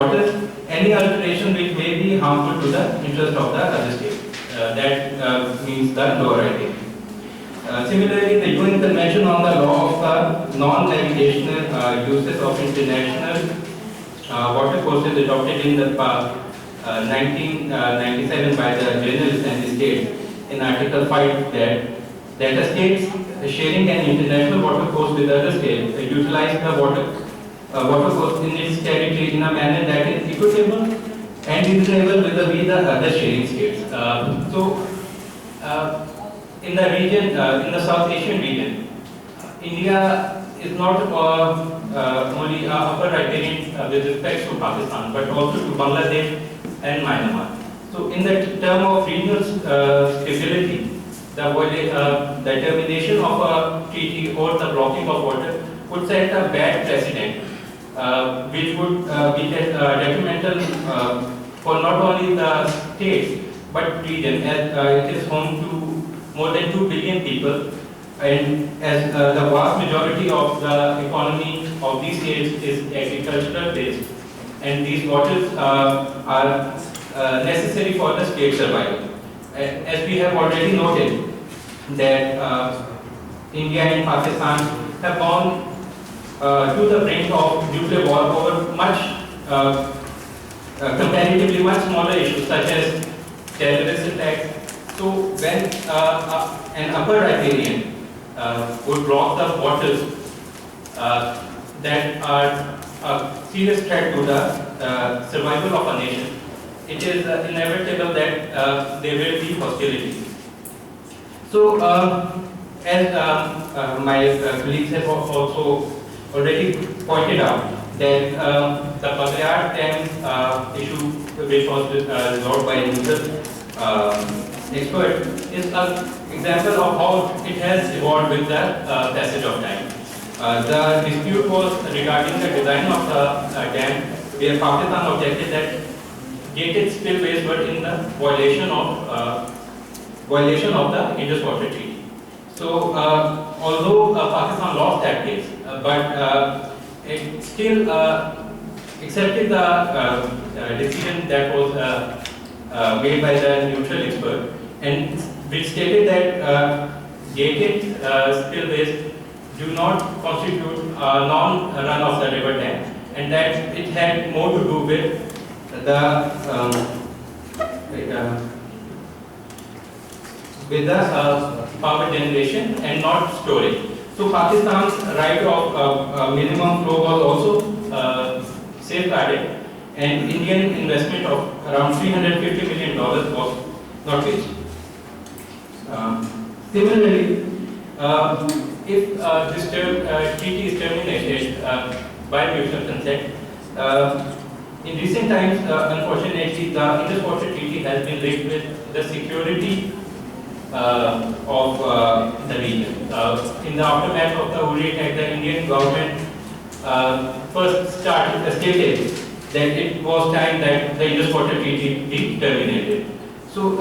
any alteration which may be harmful to the interest of the other state. That means the lower writing. Similarly, the UN Convention on the Law of the Non-Navigational Uses of International Water Courses adopted in the 1997 by the General Assembly states in Article 5 that the states sharing an international water course with other states utilize the water course in its territory in a manner that is equitable and reasonable with the other sharing states. In the region, in the South Asian region, India is not only upper riparian with respect to Pakistan, but also to Bangladesh and Myanmar. So, in the term of regional stability, the termination of a treaty or the blocking of water would set a bad precedent, which would be detrimental for not only the states but region, as it is home to more than 2 billion people, and as the vast majority of the economy of these states is agricultural based, and these waters are necessary for the state survival. As we have already noted that India and Pakistan have gone to the brink of nuclear war over much comparatively much smaller issues such as terrorist attacks. So when an upper riparian would block the waters that are a serious threat to the survival of a nation, it is inevitable that there will be hostility. So, as my colleagues have also already pointed out, that the Baghliar Dam issue, which was resolved by a neutral expert, is an example of how it has evolved with the passage of time. The dispute was regarding the design of the dam, where Pakistan objected that gated spillways were in the violation of the Indus Water Treaty. So, although Pakistan lost that case, but it still accepted the decision that was made by the neutral expert, and which stated that gated spillways do not constitute non-run of the river dam, and that it had more to do with the power generation and not storage. So Pakistan's right of minimum flow was also safeguarded, and Indian investment of around $350 million was not reached. Similarly, if this treaty is terminated by mutual consent, in recent times, unfortunately, the Indus Water Treaty has been linked with the security of the region. In the aftermath of the Uri attack, the Indian government first stated that it was time that the Indus Water Treaty be terminated. So,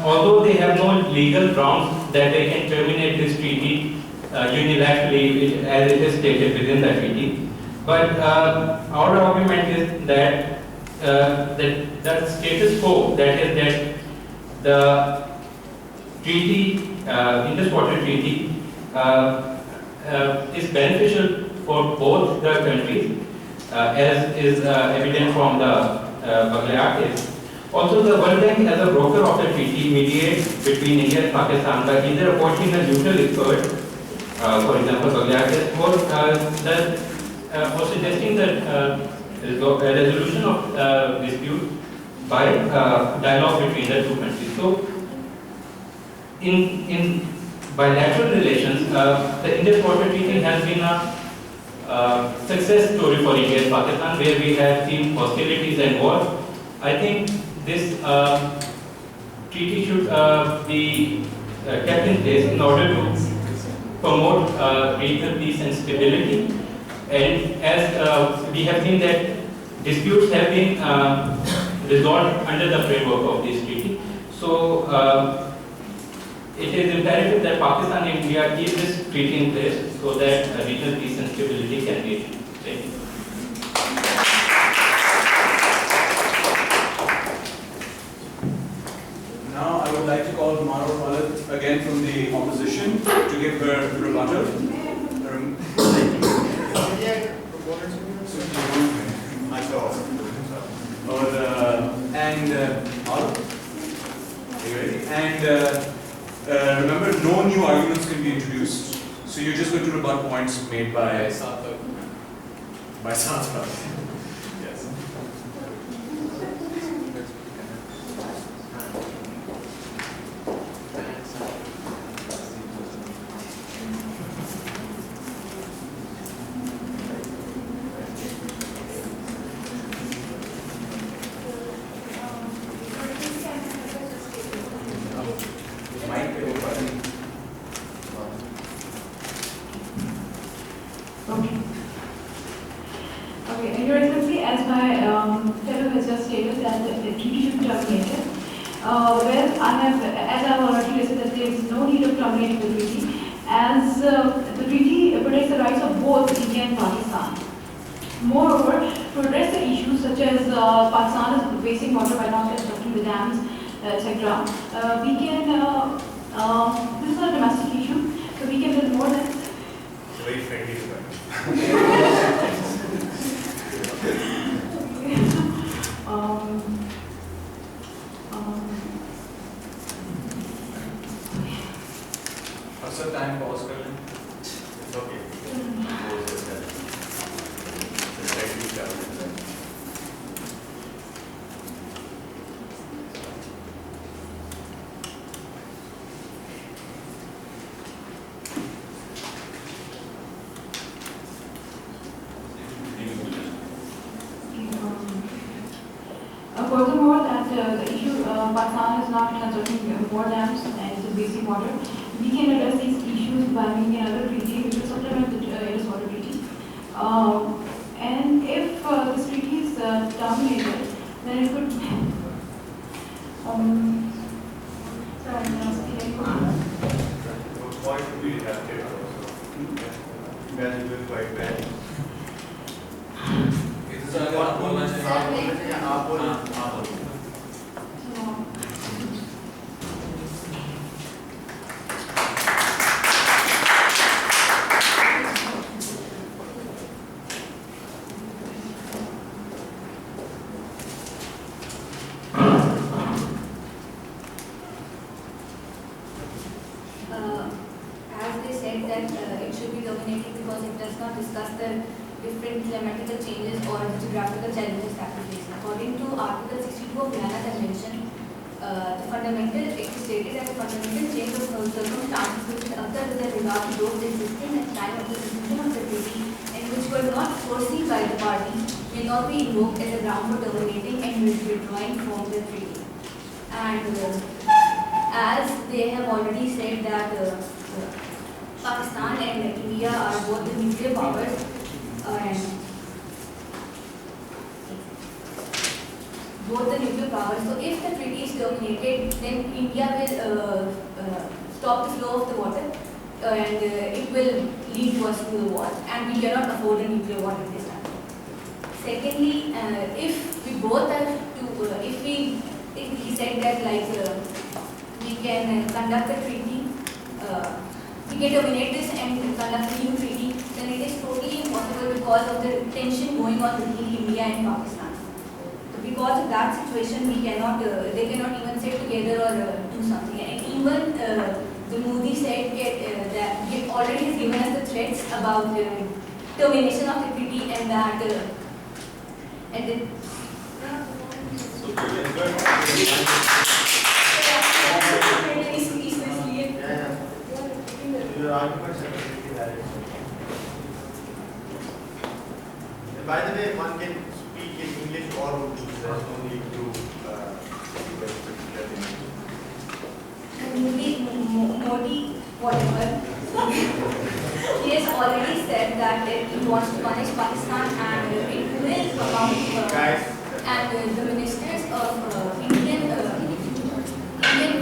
although they have no legal grounds that they can terminate this treaty unilaterally, as it is stated within the treaty, but our argument is that the status quo, that is that the treaty, Indus Water Treaty, is beneficial for both the countries, as is evident from the Baghliar case. Also, the World Bank, as a broker of the treaty, mediates between India and Pakistan by either appointing a neutral expert, for example, Baghliar case, or suggesting the resolution of dispute by dialogue between the two countries. So, in bilateral relations, the Indus Water Treaty has been a success story for India and Pakistan, where we have seen hostilities and war. I think this treaty should be kept in place in order to promote regional peace and stability. And as we have seen that disputes have been resolved under the framework of this treaty. So, it is imperative that Pakistan and India keep this treaty in place so that regional peace and stability can be achieved. Thank you. Remember, no new arguments can be introduced. So you're just going to rebut points made by Sarthak. By Sarthak. Yes. Okay, Your Excellency, as my fellow has just stated that the treaty should be terminated. Well, as I've already listed that there is no need of terminating the treaty, as the treaty protects the rights of both India and Pakistan. Moreover, to address the issues such as Pakistan is wasting water by not constructing the dams, etc., we can, this is a domestic issue, so we can build more than. It's a very friendly debate. Time pause कर लें. It's okay. Furthermore, that the issue Pakistan is not constructing more dams and it is wasting water. We can address these issues by making another treaty which will supplement the Indus Water Treaty. And if this treaty is terminated, then it could. Sorry, Why should we have it? You guys are doing quite bad. As they said that it should be terminated because it does not discuss the different climatical changes or geographical challenges that we face. According to Article 62 of Vienna Convention, it is stated that the fundamental change of circumstances which will occur with regard to those existing at the time of the conclusion of the treaty and which were not foreseen by the parties may not be invoked as a ground for terminating and withdrawing from the treaty. And as they have already said that Pakistan and India are both the nuclear powers, so if the treaty is terminated, then India will stop the flow of the water and it will lead to us to the war, and we cannot afford a nuclear war at this time. Secondly, if we both have to, if he said that we can conduct a treaty, we can terminate this and conduct a new treaty, then it is totally impossible because of the tension going on between India and Pakistan. So because of that situation, we cannot, they cannot even sit together or do something. And even the Modi said that he already has given us the threats about termination of the treaty and that Your arguments are completely valid. By the way, one can speak in English or Urdu. There is no need to Modi, whatever, he has already said that he wants to punish Pakistan and it will come out. And the ministers of Indian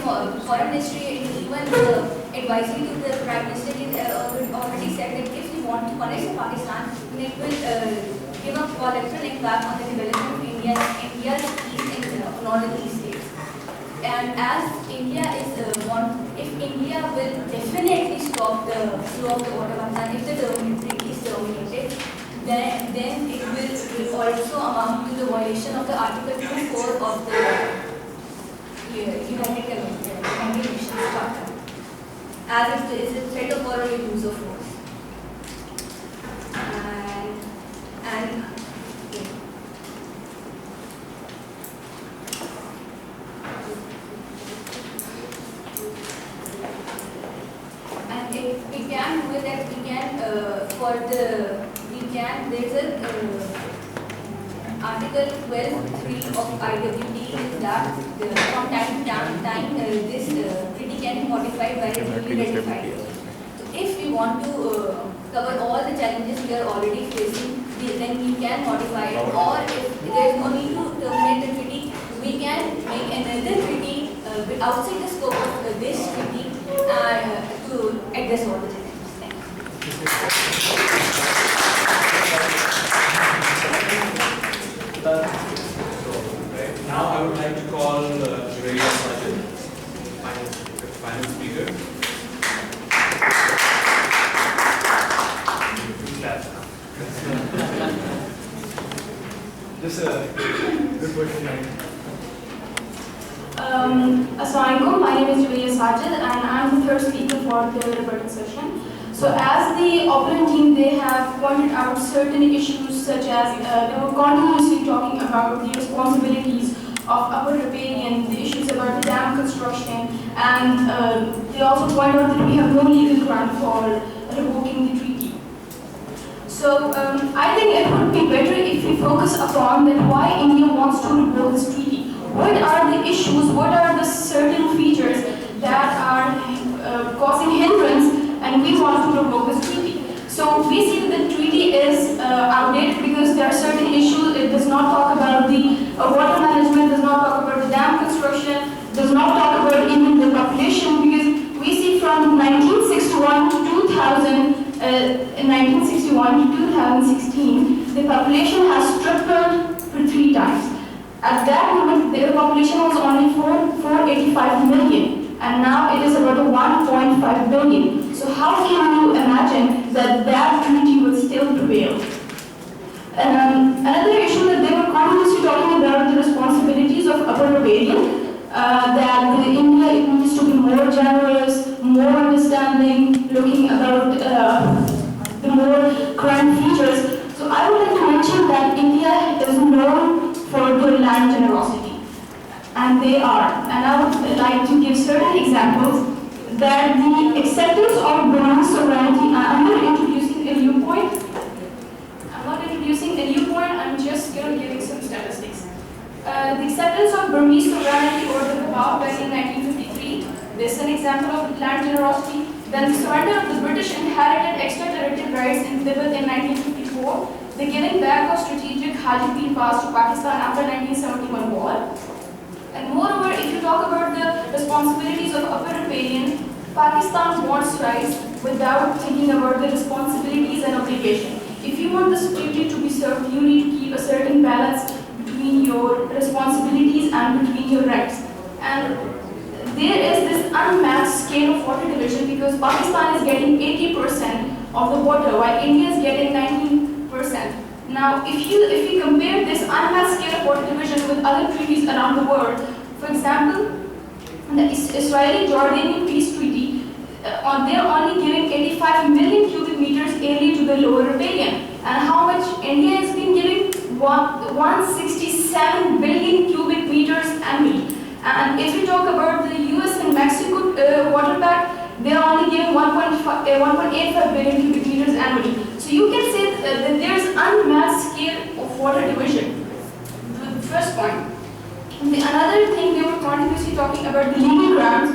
Foreign Ministry and even the advisory to the Prime Minister already said that if we want to punish Pakistan, then it will give a collateral impact on the development of India's east and northern east states. And as India is if India will definitely stop the flow of the water Pakistan if the treaty is terminated, then it will also amount to the violation of the Article 2(4) of the United Nations Charter, as it is a threat of or a use of force. And we can do it that we can there's a Article 12(3) of IWD is that from time to time this treaty can be modified by a newly ratified. So if we want to cover all the challenges we are already facing, then we can modify it, or if there is no need to terminate the treaty, we can make another treaty outside the scope of this treaty to address all the challenges. Thank you. Now I would like to call Jurelia Sajid, final speaker. Just a good question. Assalamualaikum. My name is Julia Sajid and I'm the third speaker for the rebuttal session. So as the opponent team, they have pointed out certain issues such as they were continuously talking about the responsibilities of Upper Riparian, the issues about the dam construction, and they also point out that we have no legal ground for revoking the treaty. So I think it would be better if we focus upon that why India wants to revoke this treaty. What are the issues, what are the certain features that are causing hindrance and we want to revoke this treaty. So we see that the treaty is outdated because there are certain issues. It does not talk about the water management, does not talk about the dam construction, does not talk about even the population, because we see from 1961 to 2000, in 1961 to 2016, the population has tripled for 3 times. At that moment, the population was only 485 million, and now it is about 1.5 billion. So how can you imagine that that treaty would still prevail? Another issue that they were continuously talking about the responsibilities of Upper Riparian, that India needs to be more generous, more understanding, looking about the more current features. So I would like to mention that India is known for their land generosity, and they are. And I would like to give certain examples that the acceptance of Burmese sovereignty. I'm not introducing a new point. I'm just giving some statistics. The acceptance of Burmese sovereignty over the Nepal back in 1953. This is an example of land generosity. Then the surrender of the British inherited extraterritorial rights in Tibet in 1954. The giving back of strategic Hajipir Pass to Pakistan after 1971 war. And moreover, if you talk about the responsibilities of Upper Riparian, Pakistan wants rights without thinking about the responsibilities and obligations. If you want this treaty to be served, you need to keep a certain balance between your responsibilities and between your rights. And there is this unmatched scale of water division because Pakistan is getting 80% of the water while India is getting 19%. Now, if we compare this unmatched scale of water division with other treaties around the world, for example, the Israeli-Jordanian peace treaty, they are only giving 85 million cubic meters yearly to the Lower Riparian. And how much India has been giving? 167 billion cubic meters annually. And if we talk about the US and Mexico water pact, they are only giving 1.85 billion cubic meters annually. So you can say that there is unmatched scale of water division. The first point. Another thing they were continuously talking about the legal grounds.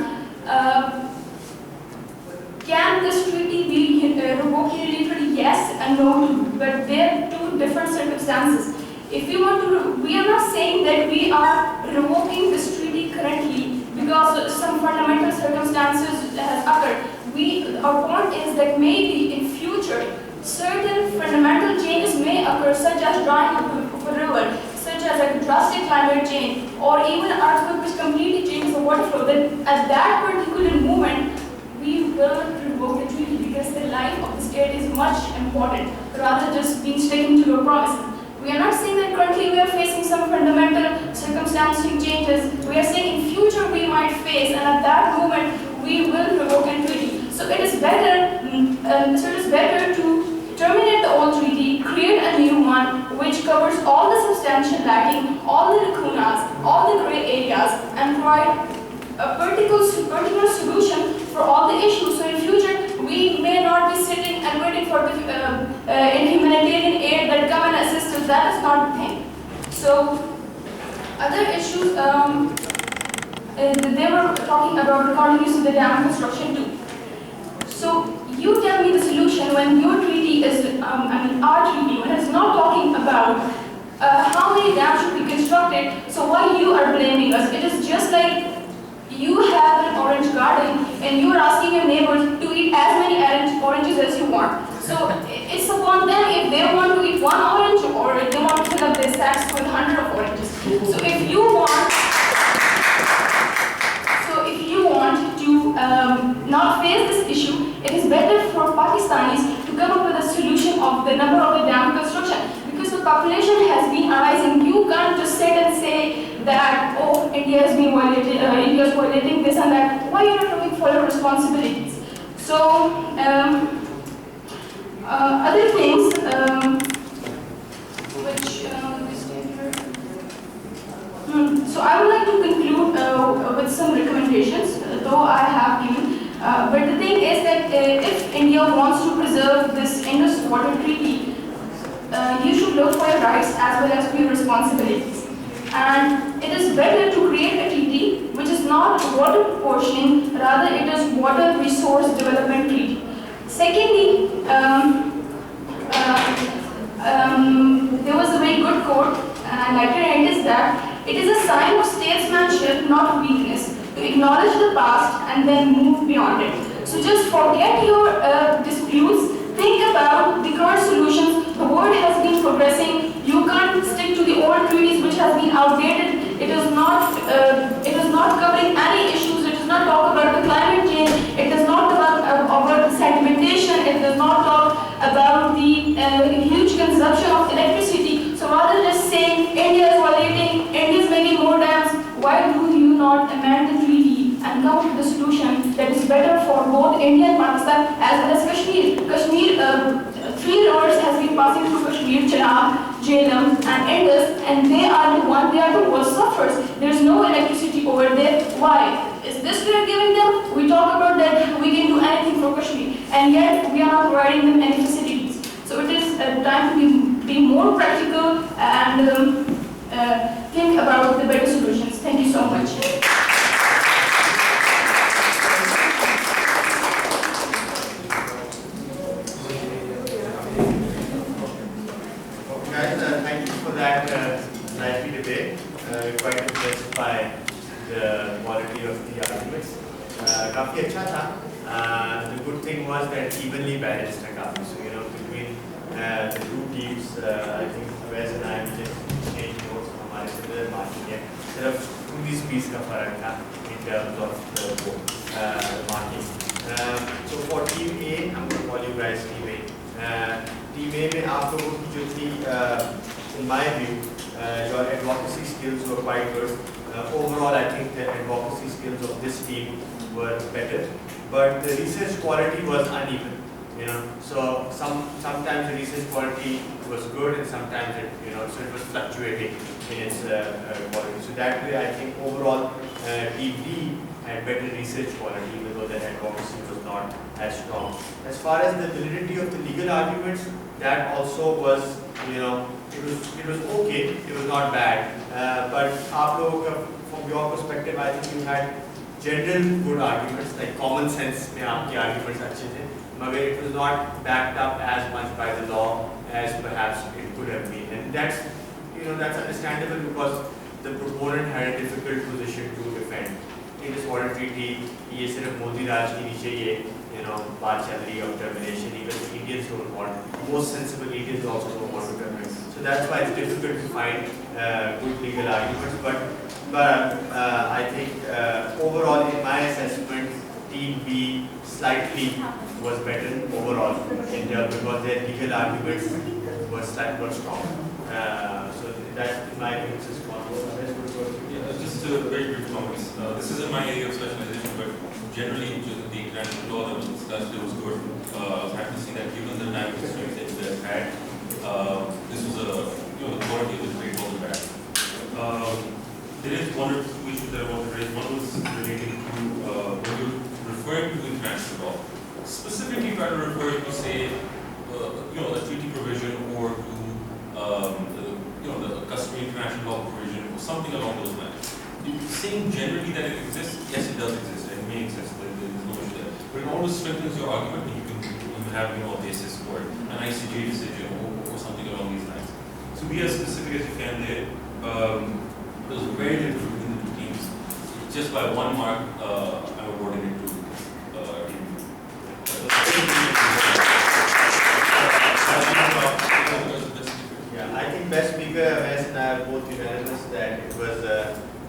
Can this treaty be revoked unilaterally? Yes and no, but there are two different circumstances. If we want to, we are not saying that we are revoking this treaty currently because some fundamental circumstances has occurred. Our point is that maybe in future certain fundamental changes may occur, such as drying of a river, such as a drastic climate change, or even an earthquake which completely changes the water flow. Then at that particular moment, we will revoke the treaty because the life of the state is much important rather than just being sticking to your promises. We are not saying that currently we are facing some fundamental circumstantial changes. We are saying in future we might face, and at that moment we will revoke a treaty. So it is better to terminate the old treaty, create a new one which covers all the substantial lacking, all the lacunas, all the gray areas, and provide a particular solution for all the issues. So in future, we may not be sitting and waiting for the in humanitarian aid that come and assist us. That is not the thing. So other issues, they were talking about recording use of the dam construction too. So you tell me the solution when your treaty is, our treaty, when it's not talking about how many dams should be constructed. So why you are blaming us? It is just like you have an orange garden and you are asking your neighbors to eat as many oranges as you want. So it's upon them if they want to eat one orange or if they want to fill up their sacks with 100 of oranges. So if you want to not face this issue, it is better for Pakistanis to come up with a solution of the number of the dam construction. Because the population has been arising, you can't just sit and say that, oh, India is being violated, India is violating this and that. Why are you not taking full responsibilities? So, other things so I would like to conclude with some recommendations, though I have given. But the thing is that if India wants to preserve this Indus Water Treaty, you should look for your rights as well as for your responsibilities. And it is better to create a treaty which is not water proportioning, rather it is water resource development treaty. Secondly, there was a very good quote, and I like to end is that it is a sign of statesmanship, not weakness, to acknowledge the past and then move beyond it. So just forget your disputes, think about the current solutions. The world has been progressing. You can't stick to the old treaties which has been outdated. It is not covering any issues. It does not talk about the climate change. It does not talk about the sedimentation. It does not talk about the huge consumption of electricity. So rather than just saying India is violating, India is making more dams, why do you not amend the treaty and come up with a solution that is better for both India and Pakistan as well as Kashmir? 3 rivers has been passing through Kashmir, Chenab, Jhelum and Indus, and they are the worst sufferers. There is no electricity over there. Why? Is this we are giving them? We talk about that we can do anything for Kashmir, and yet we are not providing them any facilities. So it is time to be more practical and think about the better solutions. Thank you so much. Guys, thank you for that lively debate. Quite impressed by the quality of the arguments. काफी अच्छा था. The good thing was that evenly balanced था काफी. So between the two teams, I think Wes and I just exchanged notes from हमारे similar marking है. सिर्फ 19 piece का फर्क था in terms of the marking. So for team A, I'm going to call you guys team A. Team A में आप लोगों की जो थी, in my view, your advocacy skills were quite good. Overall, I think the advocacy skills of this team were better, but the research quality was uneven. So sometimes the research quality was good, and sometimes so it was fluctuating in its quality. So that way, I think overall, Team B had better research quality, even though the advocacy was not as strong. As far as the validity of the legal arguments, that also was, it was okay. It was not bad. But आप लोगों का, from your perspective, I think you had general good arguments, like common sense में आपके arguments अच्छे थे. But it was not backed up as much by the law as perhaps it could have been, and that's understandable because the proponent had a difficult position to defend. In this water treaty, ये सिर्फ मोदी राज के नीचे ये बात चल रही है of termination. Even the Indians don't want. Most sensible Indians also don't want to terminate. So that's why it's difficult to find good legal arguments. But I think overall, in my assessment, team B slightly was better overall in terms because their legal arguments were slightly strong. So that in my view is Yeah, just a very brief comments. This isn't my area of specialization, but generally the international law that was discussed, it was good. I was happy to see that given the time constraints that you guys had, this was the quality was great all the back. There is one or two issues that I want to raise. One was relating to when you're referring to international law. Specifically try to refer to say, a treaty provision or to the customary international law provision or something along those lines. Saying generally that it exists, yes, it does exist, and it may exist, there's no issue there. But it always strengthens your argument, and you can have a basis for it, an ICJ decision or something along these lines. So be as specific as you can there. There was very little between the two teams. Just by 1 mark, I'm awarding it to Yeah, I think best speaker, Wes and I are both unanimous that it was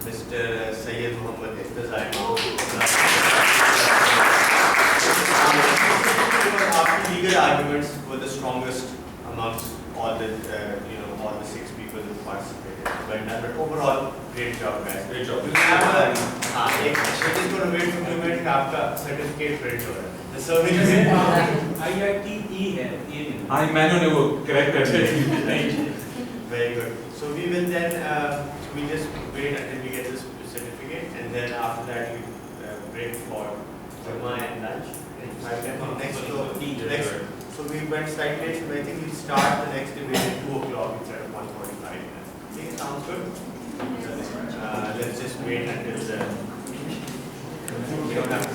Mr. Syed Muhammad Iftizai. After legal arguments were the strongest amongst all the all the 6 people who participated. But overall, great job, guys. Great job. We have just going to wait for a minute आपका certificate print हो रहा है. The survey IITE है ये I मैंने वो correct कर दिया. Very good. So we will then we just wait until we get this certificate, and then after that we break for Burma and lunch. So we went slightly late, so I think we'll start the next debate at 2 o'clock instead of 1:45. I think it sounds good. Let's just wait until we don't have to